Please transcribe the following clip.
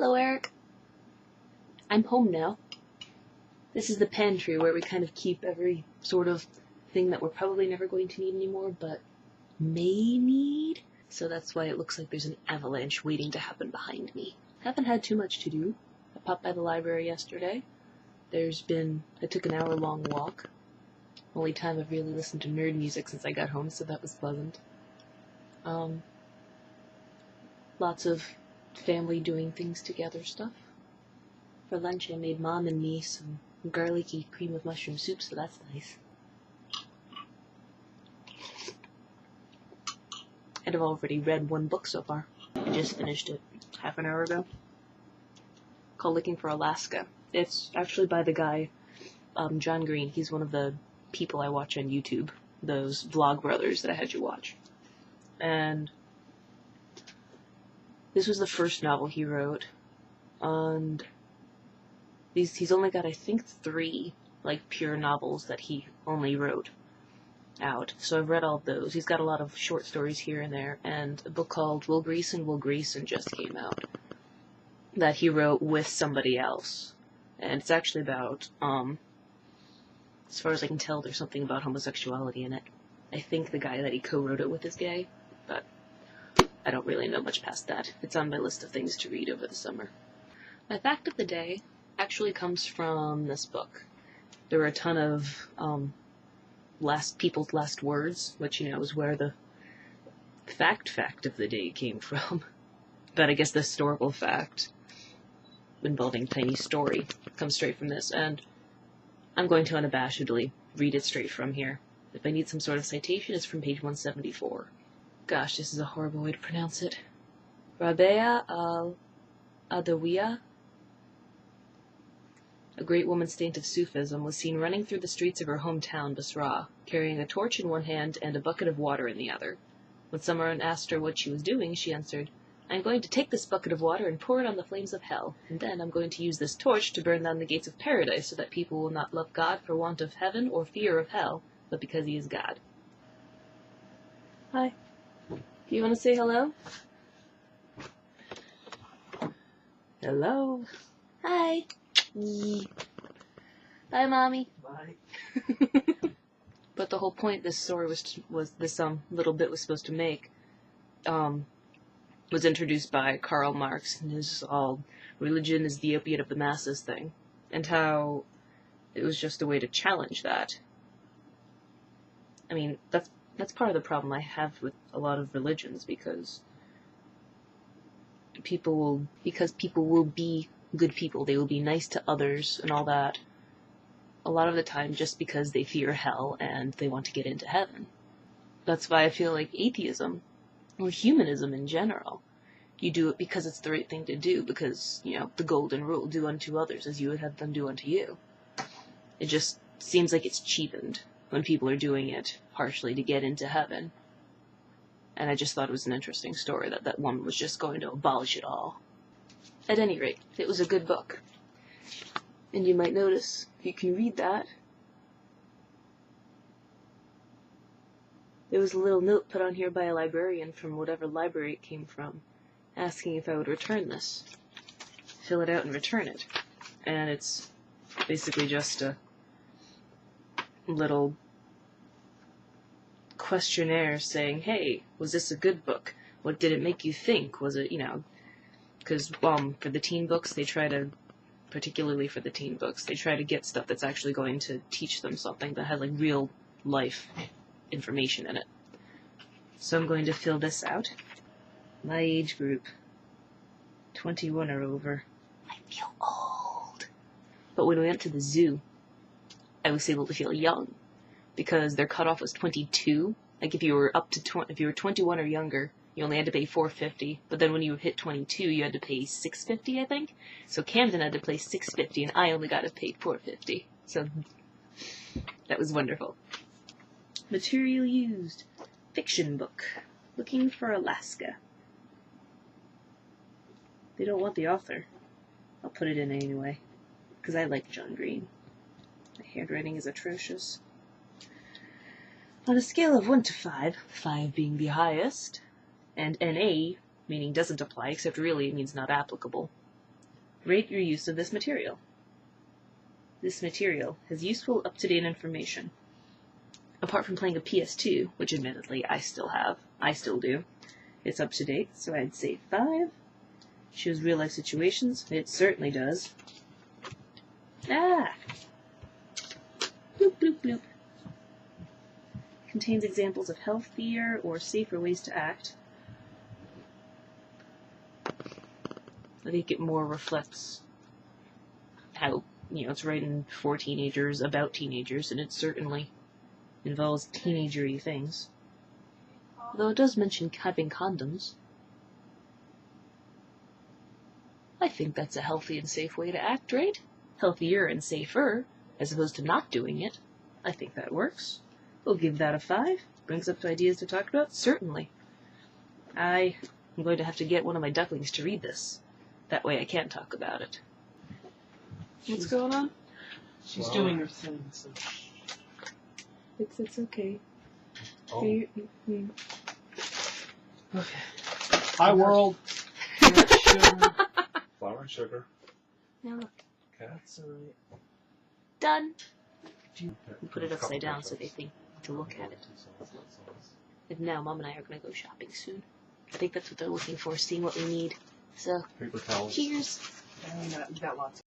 Hello, Eric. I'm home now. This is the pantry where we kind of keep every sort of thing that we're probably never going to need anymore, but may need. So that's why it looks like there's an avalanche waiting to happen behind me. Haven't had too much to do. I popped by the library yesterday. I took an hour-long walk. Only time I've really listened to nerd music since I got home, so that was pleasant. Lots of family doing things together stuff. For lunch I made Mom and me some garlicky cream of mushroom soup, so that's nice. And I've already read one book so far. I just finished it half an hour ago. Called Looking for Alaska. It's actually by the guy, John Green. He's one of the people I watch on YouTube. Those vlog brothers that I had you watch. And this was the first novel he wrote. And he's only got, I think, 3, pure novels that he only wrote out. So I've read all of those. He's got a lot of short stories here and there, and a book called Will Grayson just came out that he wrote with somebody else. And it's actually about, as far as I can tell, there's something about homosexuality in it. I think the guy that he co-wrote it with is gay, but I don't really know much past that. It's on my list of things to read over the summer. My fact of the day actually comes from this book. There were a ton of people's last words, which, is where the fact of the day came from. But I guess the historical fact involving Tiny Story comes straight from this, and I'm going to unabashedly read it straight from here. If I need some sort of citation, it's from page 174. Gosh, this is a horrible way to pronounce it. Rabea al-Adawiya, a great woman saint of Sufism, was seen running through the streets of her hometown, Basra, carrying a torch in one hand and a bucket of water in the other. When someone asked her what she was doing, she answered, "I'm going to take this bucket of water and pour it on the flames of hell, and then I'm going to use this torch to burn down the gates of paradise so that people will not love God for want of heaven or fear of hell, but because he is God." Hi. Do you want to say hello? Hello. Hi. Bye, Mommy. Bye. But the whole point this story was this little bit was supposed to make was introduced by Karl Marx and his religion is the opiate of the masses thing, and how it was just a way to challenge that. I mean, that's part of the problem I have with a lot of religions, because people will be good people, they will be nice to others and all that, a lot of the time just because they fear hell and they want to get into heaven. That's why I feel like atheism, or humanism in general, you do it because it's the right thing to do, because, the golden rule, do unto others as you would have them do unto you. It just seems like it's cheapened when people are doing it harshly to get into heaven. And I just thought it was an interesting story that woman was just going to abolish it all. At any rate, it was a good book. And you might notice, if you can read that, there was a little note put on here by a librarian from whatever library it came from, asking if I would return this. Fill it out and return it. And it's basically just a little questionnaire saying, hey, was this a good book? What did it make you think? Was it, because for the teen books, particularly for the teen books, they try to get stuff that's actually going to teach them something that has real life information in it. So I'm going to fill this out. My age group, 21 or over. I feel old. But when we went to the zoo, I was able to feel young, because their cutoff was 22. If you were if you were 21 or younger, you only had to pay $4.50. But then when you hit 22, you had to pay $6.50, I think. So Camden had to pay $6.50, and I only got to pay $4.50. So that was wonderful. Material used. Fiction book. Looking for Alaska. They don't want the author. I'll put it in anyway, because I like John Green. My handwriting is atrocious. On a scale of 1 to 5, 5 being the highest, and NA, meaning doesn't apply, except really it means not applicable, Rate your use of this material. This material has useful, up-to-date information. Apart from playing a PS2, which admittedly I still do, it's up to date, so I'd say 5. Shows real-life situations. It certainly does. Ah! Bloop, bloop, bloop. Contains examples of healthier or safer ways to act. I think it more reflects how, it's written for teenagers, about teenagers, and it certainly involves teenagery things. Though it does mention having condoms. I think that's a healthy and safe way to act, right? Healthier and safer, as opposed to not doing it. I think that works. We'll give that a 5. Brings up ideas to talk about? Certainly. I'm going to have to get one of my ducklings to read this. That way I can't talk about it. What's going on? She's doing her thing. So. It's okay. Oh. Okay. Hi, world. Flour and sugar. Now look. Cats. Done. We put it upside down so they think to look at it. And now Mom and I are going to go shopping soon. I think that's what they're looking for, seeing what we need. So, Paper towels. cheers. And we got lots of